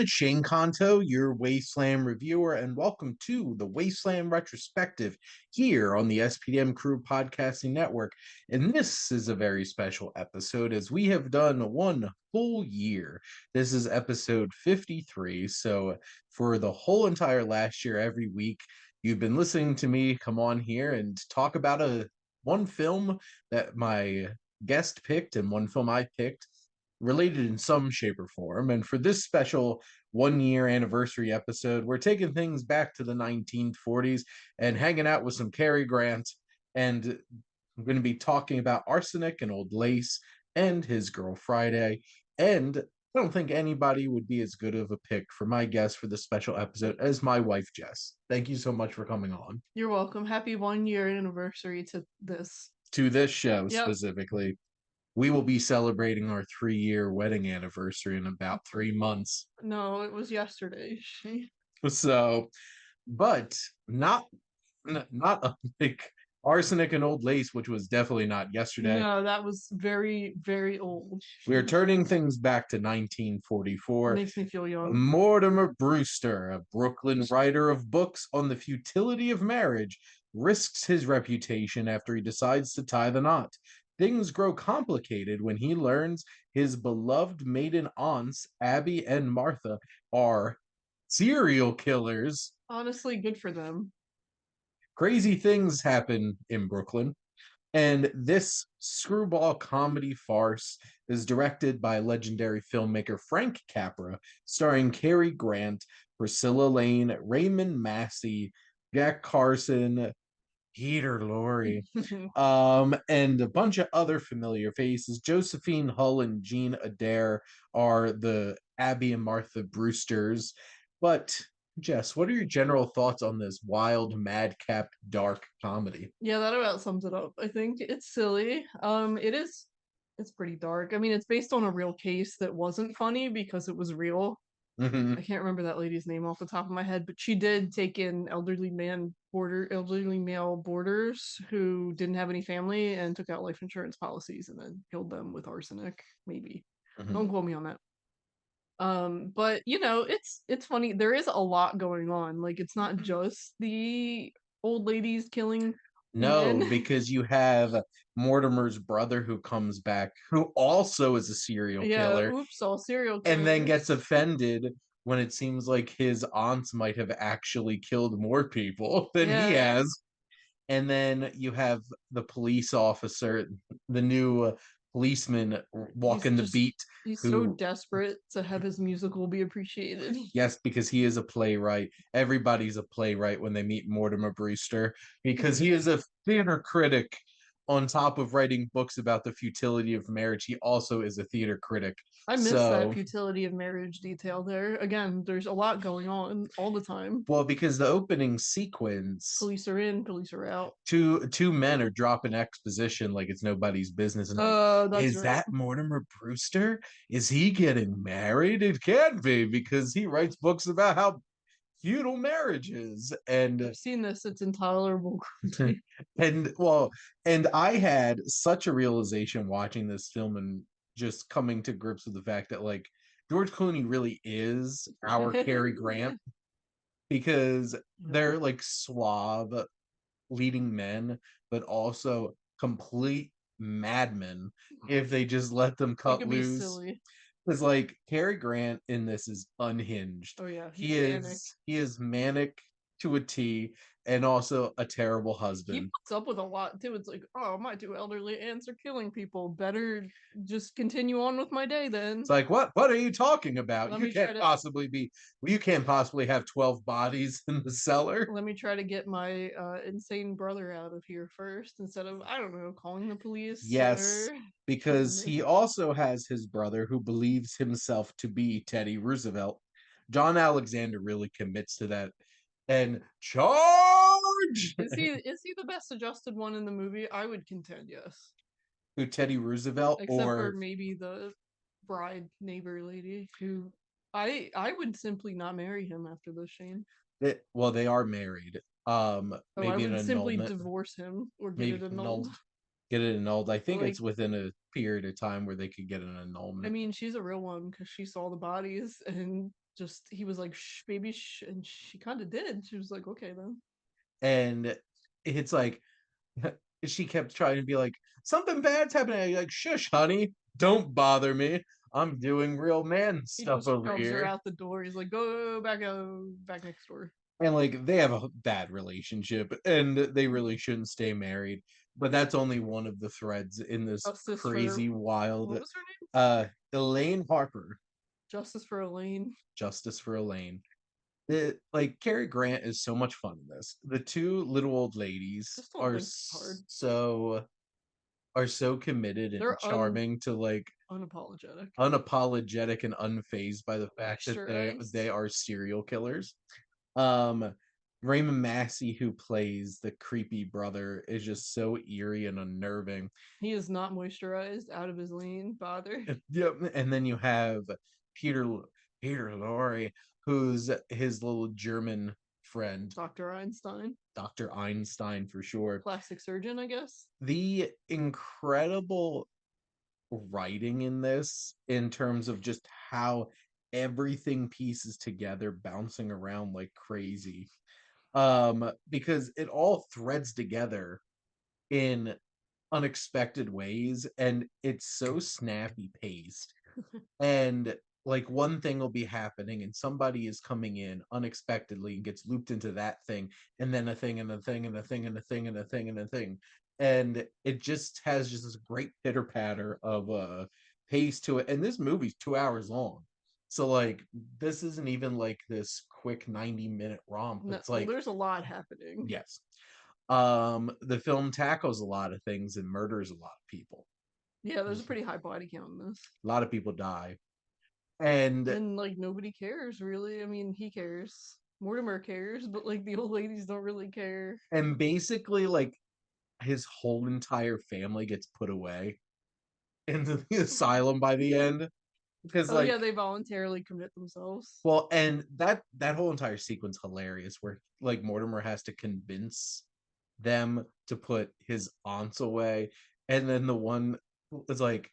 it's Shane Conto, your Wasteland Reviewer, and welcome to the Wasteland Retrospective here on the SPDM Crew Podcasting Network. And this is a very special episode as we have done one full year. This is episode 53. So, for the whole entire last year, every week, you've been listening to me come on here and talk about one film that my guest picked and one film I picked, related in some shape or form. And for this special 1 year anniversary episode, we're taking things back to the 1940s and hanging out with some Cary Grant. And I'm going to be talking about Arsenic and Old Lace and His Girl Friday. And I don't think anybody would be as good of a pick for my guest for this special episode as my wife, Jess. Thank you so much for coming on. You're welcome. Happy 1 year anniversary to this. To this show specifically. We will be celebrating our 3-year wedding anniversary in about 3 months. No, it was yesterday. So, but not like Arsenic and Old Lace, which was definitely not yesterday. No, that was very, very old. We are turning things back to 1944. Makes me feel young. Mortimer Brewster, a Brooklyn writer of books on the futility of marriage, risks his reputation after he decides to tie the knot. Things grow complicated when he learns his beloved maiden aunts, Abby and Martha, are serial killers. Honestly, good for them. Crazy things happen in Brooklyn. And this screwball comedy farce is directed by legendary filmmaker Frank Capra, starring Cary Grant, Priscilla Lane, Raymond Massey, Jack Carson, Peter Lorre, and a bunch of other familiar faces. Josephine Hull and Jean Adair are the Abby and Martha Brewsters. But Jess, what are your general thoughts on this wild, madcap, dark comedy? Yeah, that about sums it up. I think it's silly. It's pretty dark. I mean, it's based on a real case that wasn't funny because it was real. Mm-hmm. I can't remember that lady's name off the top of my head, but she did take in elderly male boarders who didn't have any family and took out life insurance policies and then killed them with arsenic. Maybe. Mm-hmm. Don't quote me on that. But you know, it's funny. There is a lot going on. Like, it's not just the old ladies killing. No, men. because you have Mortimer's brother who comes back, who also is a serial killer. Oops, all serial killers. And then gets offended when it seems like his aunts might have actually killed more people than he has. And then you have the police officer, the new policeman walking the beat. He's so desperate to have his musical be appreciated. Yes, because he is a playwright. Everybody's a playwright when they meet Mortimer Brewster, because he is a theater critic. On top of writing books about the futility of marriage, he also is a theater critic. I miss that futility of marriage detail there. Again, there's a lot going on all the time. Well, because the opening sequence, police are in, police are out. Two men are dropping exposition like it's nobody's business. And is that Mortimer Brewster? Is he getting married? It can't be, because he writes books about how feudal marriages. And I've seen this, it's intolerable. and I had such a realization watching this film and just coming to grips with the fact that, like, George Clooney really is our Cary Grant, because they're like suave leading men, but also complete madmen if they just let them cut loose. Because, like, Cary Grant in this is unhinged. Oh yeah, he is manic to a T, and also a terrible husband. He puts up with a lot too. It's like, oh, my two elderly aunts are killing people. Better just continue on with my day then. It's like, what are you talking about? You can't possibly have 12 bodies in the cellar. Let me try to get my insane brother out of here first, instead of, I don't know, calling the police. Yes, because he also has his brother who believes himself to be Teddy Roosevelt. John Alexander really commits to that. And charge! Is he the best adjusted one in the movie? I would contend yes. Who, Teddy Roosevelt? Except for maybe the bride neighbor lady, who I would simply not marry him after this, Shane. They are married. Maybe I would simply divorce him or get it annulled. I think it's within a period of time where they could get an annulment. I mean, she's a real one because she saw the bodies and just he was like, "Shh, baby, shh," and she kind of did. She was like, "Okay then." And it's like she kept trying to be like, something bad's happening. You're like, shush, honey, don't bother me. I'm doing real man He stuff just over shoves her here. out the door. He's like, "Go back next door." And like they have a bad relationship and they really shouldn't stay married. But that's only one of the threads in this Justice for crazy, what wild was her name? Elaine Harper. Justice for Elaine. Justice for Elaine. Like Cary Grant is so much fun in this. The two little old ladies Just don't think too hard. are so committed and They're charming to like unapologetic. unapologetic and unfazed by the fact that they Moisturized. are serial killers. Um Raymond Massey, who plays the creepy brother, is just so eerie and unnerving. He is not moisturized out of his lane. Bother. Yep. And then you have Peter Peter Lorre, who's his little German friend, Dr. Einstein. Dr. Einstein for sure. Plastic surgeon, I guess. The incredible writing in this, in terms of just how everything pieces together, bouncing around like crazy. Because it all threads together in unexpected ways, and it's so snappy paced. And like one thing will be happening and somebody is coming in unexpectedly and gets looped into that thing, and then a thing and a thing and a thing and a thing and a thing and a thing, and it just has just this great pitter patter of pace to it. And this movie's 2 hours long, so like this isn't even like this quick 90-minute romp. No, It's like, there's a lot happening. yes, the film tackles a lot of things and murders a lot of people. Yeah, there's a pretty high body count in this. A lot of people die. And And like nobody cares really. I mean, he cares. Mortimer cares, but like the old ladies don't really care. basically like his whole entire family gets put away into the asylum by the end, because Oh yeah, like, they voluntarily commit themselves. well, and that whole entire sequence hilarious, where like Mortimer has to convince them to put his aunts away, and then the one is like,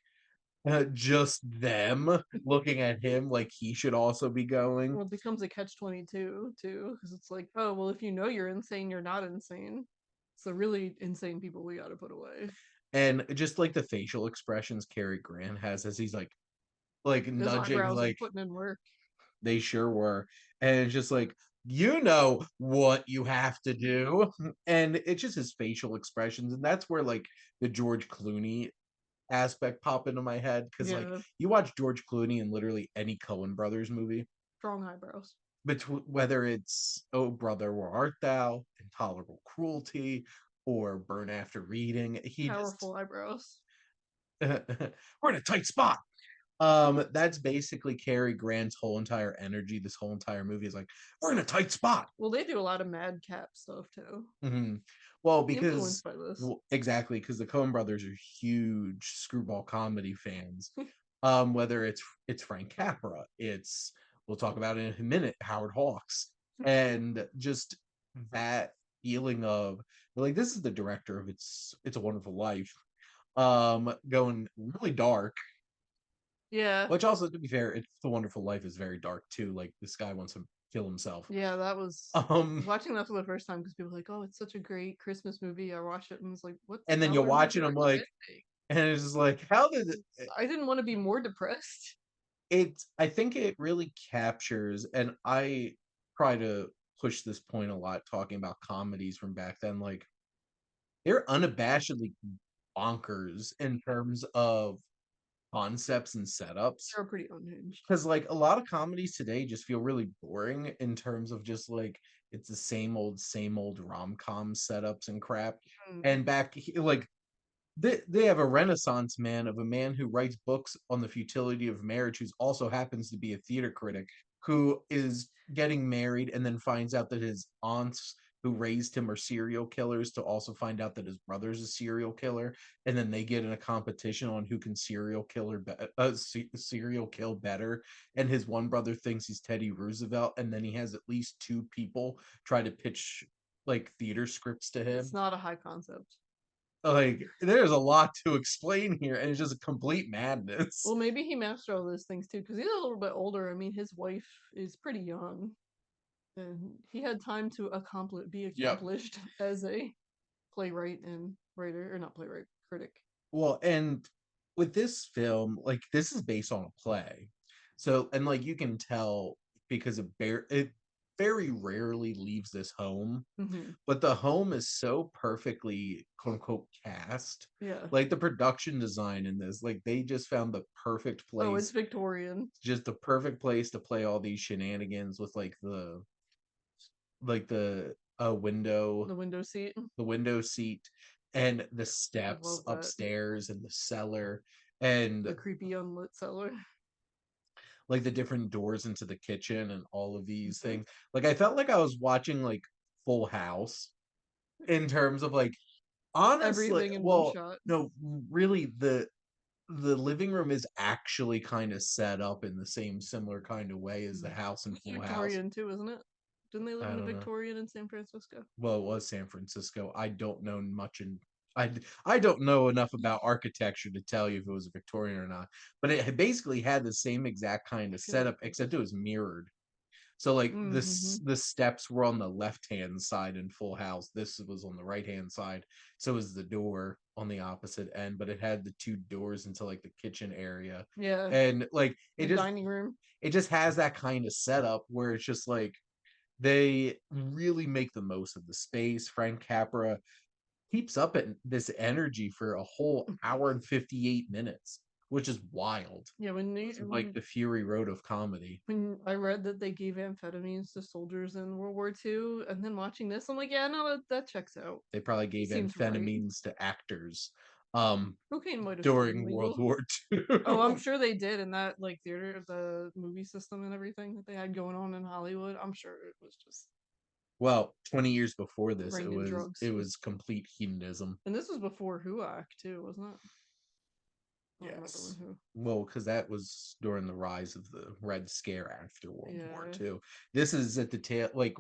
just them looking at him like he should also be going. Well, it becomes a catch-22 too, because it's like, oh well, if you know you're insane, you're not insane. So really insane people we got to put away. And just like the facial expressions Cary Grant has as he's like His nudging, eyebrows are like putting in work. they sure were. And it's just like, you know what you have to do. And it's just his facial expressions. And that's where like the George Clooney aspect pop into my head. Cause like Yeah, you watch George Clooney in literally any Coen Brothers movie, strong eyebrows. whether it's Oh Brother, Where Art Thou, Intolerable Cruelty, or Burn After Reading, he just Powerful eyebrows. we're in a tight spot. That's basically Cary Grant's whole entire energy. This whole entire movie is like, we're in a tight spot. Well, they do a lot of madcap stuff too. Mm-hmm. Well, because Influenced by this. well, exactly, because the Coen Brothers are huge screwball comedy fans. Whether it's Frank Capra, it's, we'll talk about it in a minute, Howard Hawks, and just that feeling of like, this is the director of It's a Wonderful Life, going really dark. Yeah. Which also, to be fair, It's a Wonderful Life is very dark too. Like this guy wants to kill himself. Yeah, that was Um, watching that for the first time because people were like, "Oh, it's such a great Christmas movie." I watched it and was like, "What the and then hell you're are you watching, I'm like, recommending?" and it's just like, how did I didn't want to be more depressed. I think it really captures, and I try to push this point a lot talking about comedies from back then. Like they're unabashedly bonkers in terms of concepts and setups. They're pretty unhinged. Because like a lot of comedies today just feel really boring in terms of just like it's the same old rom-com setups and crap. Mm. And like they have a renaissance man of a man who writes books on the futility of marriage, who also happens to be a theater critic, who is getting married and then finds out that his aunts who raised him are serial killers, to also find out that his brother's a serial killer, and then they get in a competition on who can serial kill better. And his one brother thinks he's Teddy Roosevelt, and then he has at least two people try to pitch like theater scripts to him. It's not a high concept. Like, there's a lot to explain here, and it's just a complete madness. Well, maybe he mastered all those things too, because he's a little bit older. I mean, his wife is pretty young, and he had time to be Yep. accomplished as a playwright and writer, or not playwright, critic. Well, and with this film, like this is based on a play. So, and like you can tell because it very rarely leaves this home, Mm-hmm. but the home is so perfectly quote unquote cast. Yeah. Like the production design in this, like they just found the perfect Oh, it's place, Victorian. just the perfect place to play all these shenanigans with like the window, The window seat. the window seat, and the I steps love that. upstairs and the cellar, and The creepy unlit cellar. like the different doors into the kitchen and all of these Mm-hmm. things. Like I felt like I was watching like Full House in terms of like honestly, Everything in one well, shot. no, really the living room is actually kind of set up in the same similar kind of way as the house in It's Full House. Victorian too, isn't it? Didn't they live I in a don't know. Victorian in San Francisco? Well, it was San Francisco. I don't know much I don't know enough about architecture to tell you if it was a Victorian or not. But it basically had the same exact kind I of feel like setup, except it was mirrored. So like mm-hmm. the steps were on the left hand side in Full House. This was on the right hand side. So was the door on the opposite end, but it had the two doors into like the kitchen area. Yeah, And like the dining room. it just has that kind of setup where it's just like they really make the most of the space. Frank Capra keeps up at this energy for a whole hour and 58 minutes, which is wild. Yeah, It's like the Fury Road of comedy. when I read that they gave amphetamines to soldiers in World War II, and then watching this, I'm like, yeah, no, that checks out. They probably gave Seems right. amphetamines to actors um Cocaine might have still been during World legal. War II. Oh, I'm sure they did in that like theater, the movie system and everything that they had going on in Hollywood. I'm sure it was just Well, 20 years before this, rained in drugs. it was complete hedonism. And this was before HUAC too, wasn't it? I don't remember Yes. when who. Well, because that was during the rise of the Red Scare after World War Yeah. II. This is at the tail, like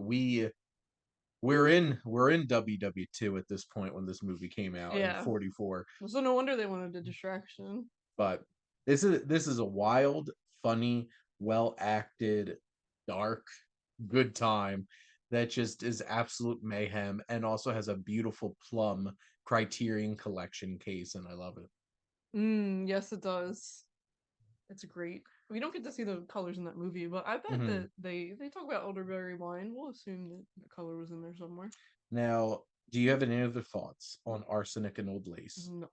we're in WW2 at this point when this movie came out in Yeah. 44. So no wonder they wanted a distraction. But this is a wild, funny, well acted, dark, good time that just is absolute mayhem and also has a beautiful plum Criterion Collection case, and I love it. Yes, it does. It's great. We don't get to see the colors in that movie, but I bet Mm-hmm. that they talk about elderberry wine. We'll assume that the color was in there somewhere. Now, do you have any other thoughts on Arsenic and Old Lace? No.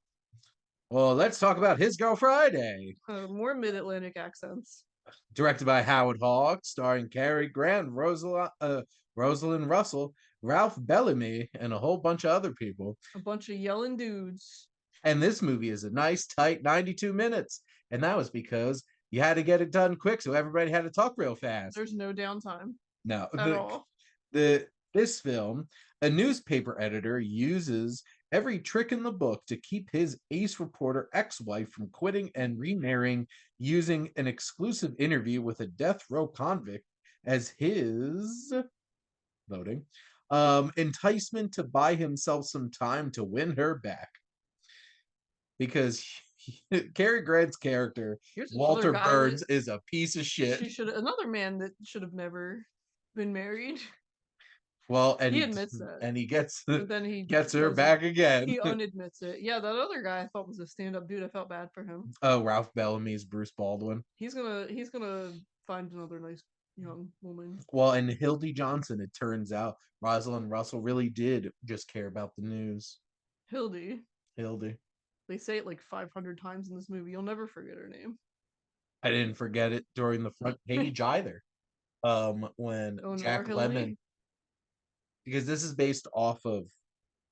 Well, let's talk about His Girl Friday. More mid-Atlantic accents. Directed by Howard Hawks, starring Cary Grant, Rosalind Russell, Ralph Bellamy, and a whole bunch of other people. A bunch of yelling dudes. And this movie is a nice, tight 92 minutes. And that was because you had to get it done quick, so everybody had to talk real fast. There's no downtime No, at all. This film, a newspaper editor uses every trick in the book to keep his ace reporter ex-wife from quitting and remarrying, using an exclusive interview with a death row convict as his voting enticement to buy himself some time to win her back. Because Cary Grant's character, Walter Burns, is a piece of shit. Another man that should have never been married. Well, and he admits that, and he but then he gets her back again. He unadmits it. Yeah, that other guy I thought was a stand-up dude. I felt bad for him. Oh, Ralph Bellamy's Bruce Baldwin. He's gonna find another nice young woman. Well, and Hildy Johnson, it turns out, Rosalind Russell really did just care about the news. Hildy. They say it like 500 times in this movie. You'll never forget her name. I didn't forget it during the front page either. When Jack Lemmon, because this is based off of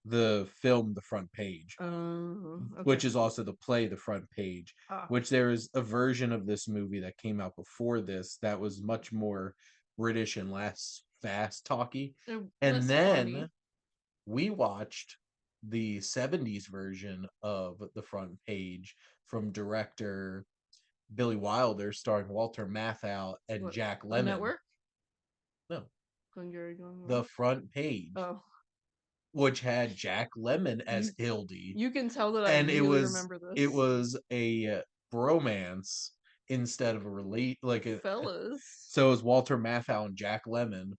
the film The Front Page, okay. Which is also the play The Front Page, which there is a version of this movie that came out before this that was much more British and less fast talky. And then funny. We watched the 70s version of The Front Page from director Billy Wilder, starring Walter Matthau and Jack Lemmon. Network? No. Glengarry Glen. The Front Page. Oh. which had Jack Lemmon as Hildy. You can tell that I And really remember this. it was a bromance instead of a Fellas. so it was Walter Matthau and Jack Lemmon,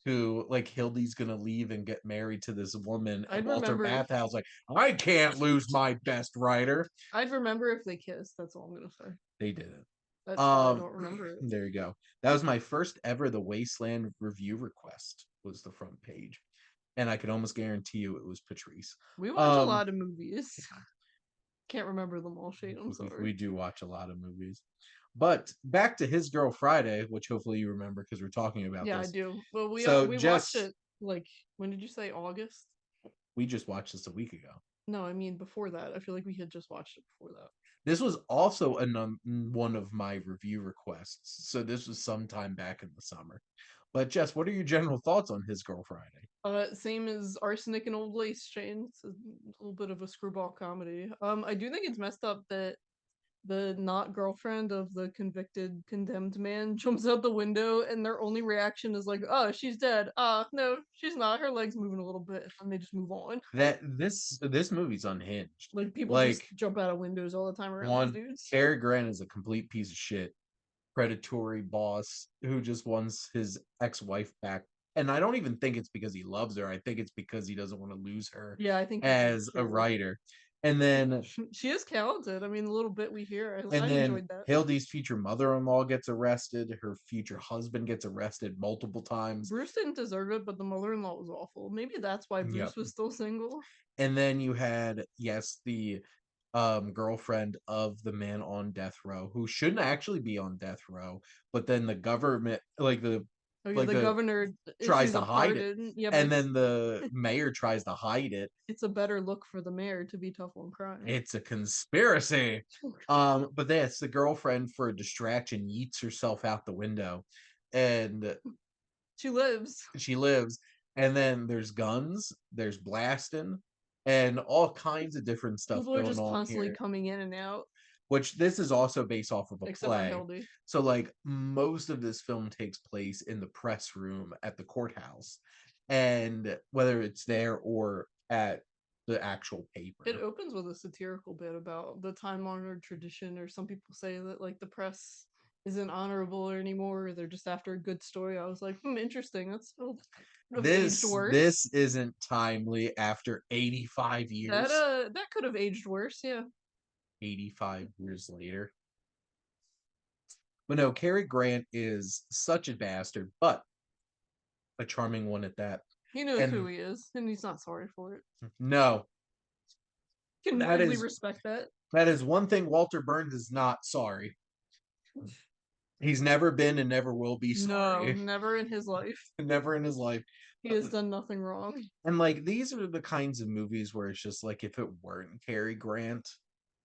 who, like, Hildy's gonna leave and get married to this woman, and I'd Walter remember. Matthau's like, I can't lose my best writer. I'd remember if they kissed. That's all I'm gonna say. They didn't. That's why I don't remember it. There you go. That was my first ever The Wasteland Review request, was the front page. And I could almost guarantee you it was Patrice. We watch a lot of movies. Can't remember them all, Shane. I'm sorry. We do watch a lot of movies. But back to His Girl Friday, which hopefully you remember because we're talking about Yeah, this. I do. Well, we Jess, watched it, like, when did you say? August? We just watched this a week ago. No, I mean before that. I feel like we had just watched it before that. This was also one of my review requests. So this was sometime back in the summer. But Jess, what are your general thoughts on His Girl Friday? Same as Arsenic and Old Lace, Shane. It's a little bit of a screwball comedy. I do think it's messed up that the not girlfriend of the convicted condemned man jumps out the window and their only reaction is like, oh, she's dead. No, she's not, her legs moving a little bit, and they just move on. That this movie's unhinged. Like, people just jump out of windows all the time around these dudes. Cary Grant is a complete piece of shit, predatory boss who just wants his ex-wife back. And I don't even think it's because he loves her. I think it's because he doesn't want to lose her. Yeah, I think as a writer. And then she is talented. I mean, a little bit we hear. I then enjoyed that. Hildy's future mother-in-law gets arrested. Her future husband gets arrested multiple times. Bruce didn't deserve it, but the mother-in-law was awful. Maybe that's why Bruce was still single. And then you had, the girlfriend of the man on death row, who shouldn't actually be on death row, but then the government, the governor tries to hide it. Yeah, and then the mayor tries to hide it. It's a better look for the mayor to be tough on crime. It's a conspiracy. But that's the girlfriend, for a distraction, yeets herself out the window, and she lives. And then there's guns, there's blasting, and all kinds of different stuff. People are just constantly coming in and out. Which this is also based off of a play. Hildy. So, like, most of this film takes place in the press room at the courthouse, and whether it's there or at the actual paper. It opens with a satirical bit about the time-honored tradition, or some people say that, like, the press isn't honorable anymore, they're just after a good story. I was like, interesting. That's this isn't timely after 85 years. That could have aged worse, yeah. 85 years later. But no, Cary Grant is such a bastard, but a charming one at that. He knows who he is, and he's not sorry for it. No. Can really respect that. That is one thing Walter Burns is not sorry. He's never been and never will be sorry. No, never in his life. Never in his life. He has done nothing wrong. And, like, these are the kinds of movies where it's just like, if it weren't Cary Grant,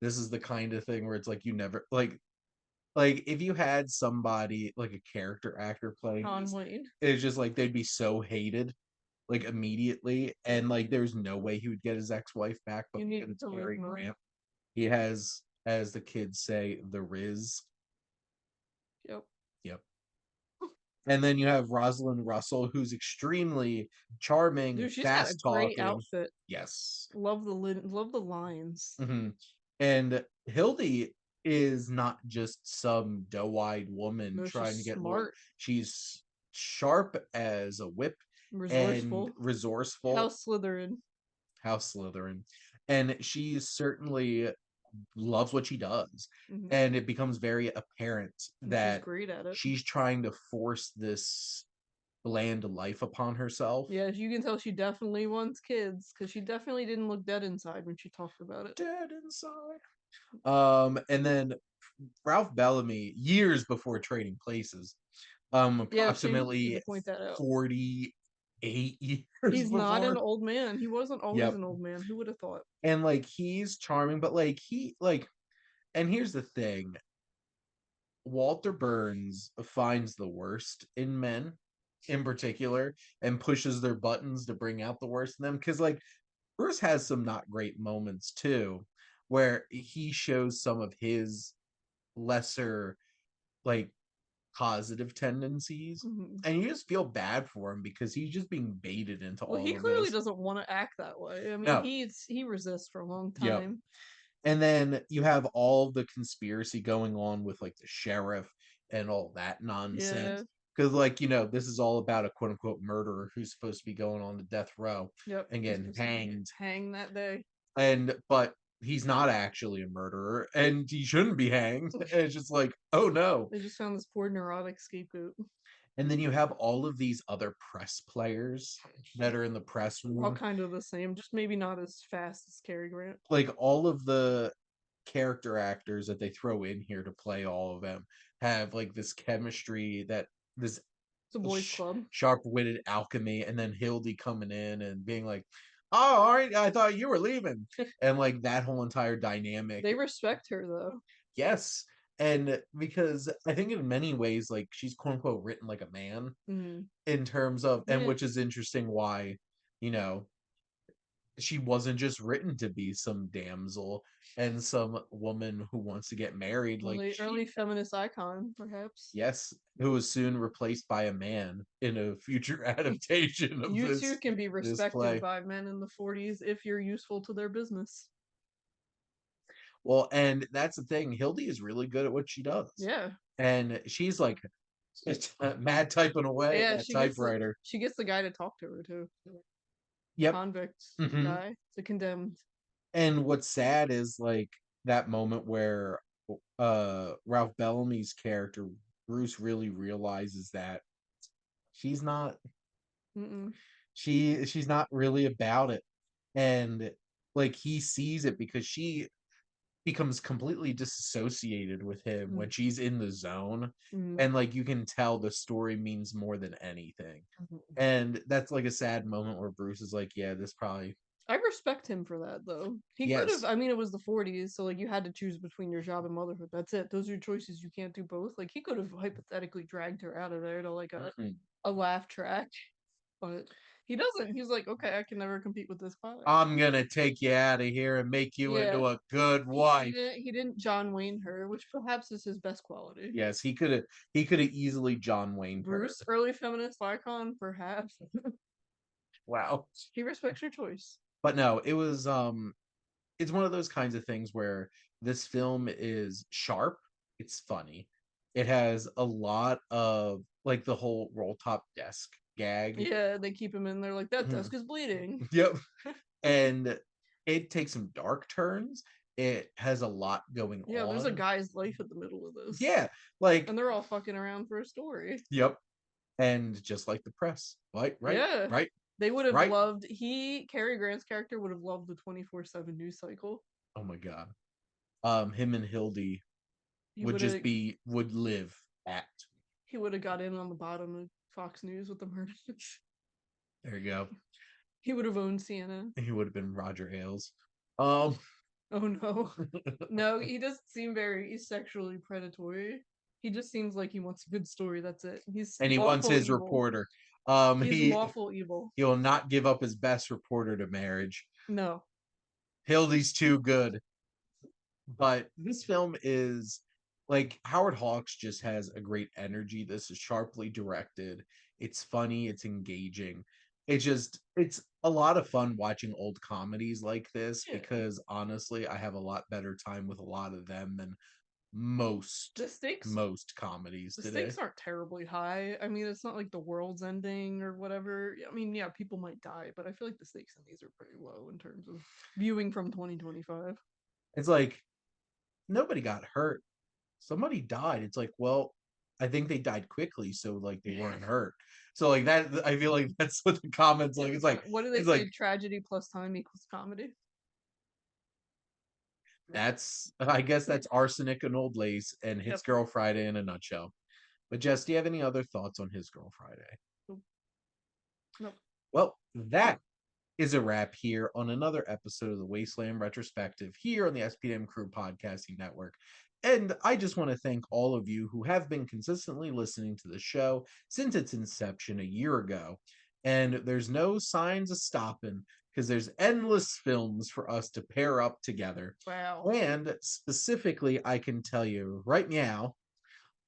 this is the kind of thing where it's like, you never, like if you had somebody, like a character actor playing it's just like, they'd be so hated, like, immediately, and, like, there's no way he would get his ex-wife back. But because it's Cary Grant, he has, as the kids say, the Riz. Yep. And then you have Rosalind Russell, who's extremely charming. Dude, she's got a great outfit. Yes. Love the lines. Mm-hmm. And Hildy is not just some doe-eyed woman trying to get smart. She's sharp as a whip, and resourceful. House Slytherin. And she certainly loves what she does. And it becomes very apparent that she's great at it. She's trying to force this bland life upon herself. Yeah, you can tell she definitely wants kids, because she definitely didn't look dead inside when she talked about it. Dead inside. And then Ralph Bellamy, years before Trading Places, approximately 48 years. He's not an old man. He wasn't always an old man. Who would have thought? And, like, he's charming, but, like, and here's the thing. Walter Burns finds the worst in men, in particular, and pushes their buttons to bring out the worst in them. Because, like, Bruce has some not great moments, too, where he shows some of his lesser, like, positive tendencies, Mhm. and you just feel bad for him because he's just being baited into Well, he all of clearly this. doesn't want to act that way. I mean, No, he resists for a long yep. time. And then you have all the conspiracy going on with like the sheriff and all that Yeah. nonsense. Because, like, this is all about a quote unquote murderer who's supposed to be going on to death row Yep. and He's getting supposed to get hanged. hanged that day. But he's not actually a murderer and he shouldn't be hanged. And it's just like, oh no. They just found this poor neurotic scapegoat. And then you have all of these other press players that are in the press All room. kind of the same, just maybe not as fast as Cary Grant. Like all of the character actors that they throw in here to play all of them have like this chemistry, that this It's a boys' club. sharp-witted alchemy, and then Hildy coming in and being like, oh, all right, I thought you were leaving, and like that whole entire dynamic. They respect her though. Yes. And because I think in many ways, like, she's quote unquote written like a man, Mm. in terms of, and Yeah. which is interesting why, you know she wasn't just written to be some damsel and some woman who wants to get married. Like, Early feminist icon, perhaps. yes, who was soon replaced by a man in a future adaptation of You too can be this respected play. by men in the 40s if you're useful to their business. Well, and that's the thing. Hildy is really good at what she does, Yeah. and she's like mad typing away at Yeah, that typewriter. she gets the guy to talk to her too. Yep. Convict Hmm. guy, the condemned. And what's sad is like that moment where Ralph Bellamy's character Bruce really realizes that she's not Mm-mm. she's not really about it. And like he sees it because she becomes completely disassociated with him when she's in the zone, Mm-hmm. and like you can tell the story means more than anything. And that's like a sad moment where Bruce is like, yeah, this probably, I respect him for that though. He could have. yes. I mean, it was the 40s, so like you had to choose between your job and motherhood. That's it. Those are your choices. You can't do both. Like he could have hypothetically dragged her out of there to like Mhm. a laugh track, but he doesn't. He's like, okay, I can never compete with this guy. I'm gonna take you out of here and make you Yeah, into a good he wife. didn't. He didn't John Wayne her, which perhaps is his best quality. Yes, he could have easily John Wayne her. Bruce, early feminist icon, perhaps. Wow. He respects your choice. But no, it's one of those kinds of things where this film is sharp, it's funny. It has a lot of like the whole roll top desk gag. Yeah, they keep him in there like that Mhm. desk is bleeding. Yep. And it takes some dark turns. It has a lot going Yeah, there's a on. guy's life at the middle of this. Yeah, like, And they're all fucking around for a story. yep. And just like the press. Right, Yeah. right, They would have right. loved Cary Grant's character would have loved the 24/7 news cycle. Oh my god. Him and Hildy He would would just have be would live at. he would have got in on the bottom of Fox News with the murders. There you go. He would have owned CNN. He would have been Roger Ailes. Um, Oh no. No, he doesn't seem very sexually predatory. He just seems like he wants a good story, that's it. He's and he wants lawful his evil. reporter. He's He lawful evil. will not give up his best reporter to marriage. No. Hildy's too good. But this film is like Howard Hawks just has a great energy. This is sharply directed. It's funny, it's engaging. It's a lot of fun watching old comedies like this Yeah. because honestly, I have a lot better time with a lot of them than The stakes most comedies the today. stakes aren't terribly high. I mean, it's not like the world's ending or whatever. I mean, yeah, people might die, but I feel like the stakes in these are pretty low in terms of viewing from 2025. It's like nobody got hurt. Somebody died. It's like, well, I think they died quickly, so like they weren't hurt. So like that, I feel like that's what the comments like. What do they It's say? like Tragedy plus time equals comedy. that's, I guess that's Arsenic and Old Lace and His Yep. Girl Friday in a nutshell. But Jess, do you have any other thoughts on His Girl Friday? Nope. Well, that is a wrap here on another episode of the Wasteland Retrospective here on the SPDM Crew Podcasting Network. And I just want to thank all of you who have been consistently listening to the show since its inception a year ago. And there's no signs of stopping because there's endless films for us to pair up together. Wow. And specifically, I can tell you right now,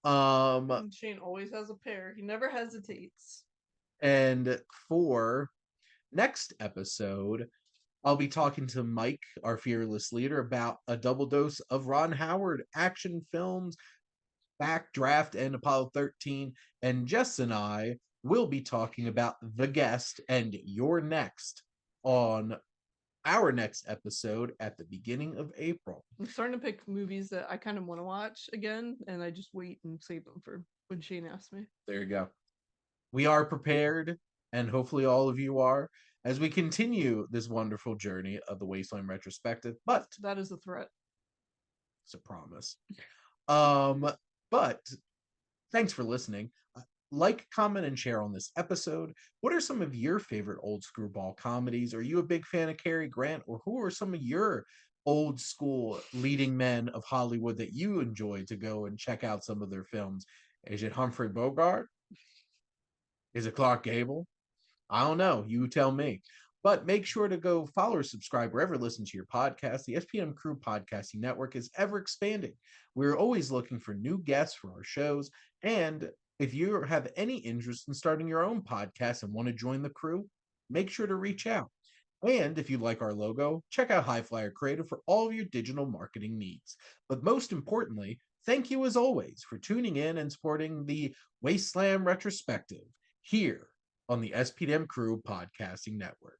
Shane always has a pair. He never hesitates. And for next episode, I'll be talking to Mike, our fearless leader, about a double dose of Ron Howard action films, Backdraft and Apollo 13. And Jess and I will be talking about The Guest and You're Next on our next episode at the beginning of April. I'm starting to pick movies that I kind of want to watch again, and I just wait and save them for when Shane asks me. There you go. We are prepared, and hopefully all of you are, as we continue this wonderful journey of the Wasteland Retrospective. But that is a threat. It's a promise. But thanks for listening. Like, comment, and share on this episode. What are some of your favorite old screwball comedies? Are you a big fan of Cary Grant, or who are some of your old school leading men of Hollywood that you enjoy to go and check out some of their films? Is it Humphrey Bogart? Is it Clark Gable? I don't know. You tell me. But make sure to go follow or subscribe wherever you listen to your podcast. The SPM Crew Podcasting Network is ever expanding. We're always looking for new guests for our shows. And if you have any interest in starting your own podcast and want to join the crew, make sure to reach out. And if you like our logo, check out HiFlyer Creative for all of your digital marketing needs. But most importantly, thank you as always for tuning in and supporting the Wasteland Retrospective here on the SPDM Crew Podcasting Network.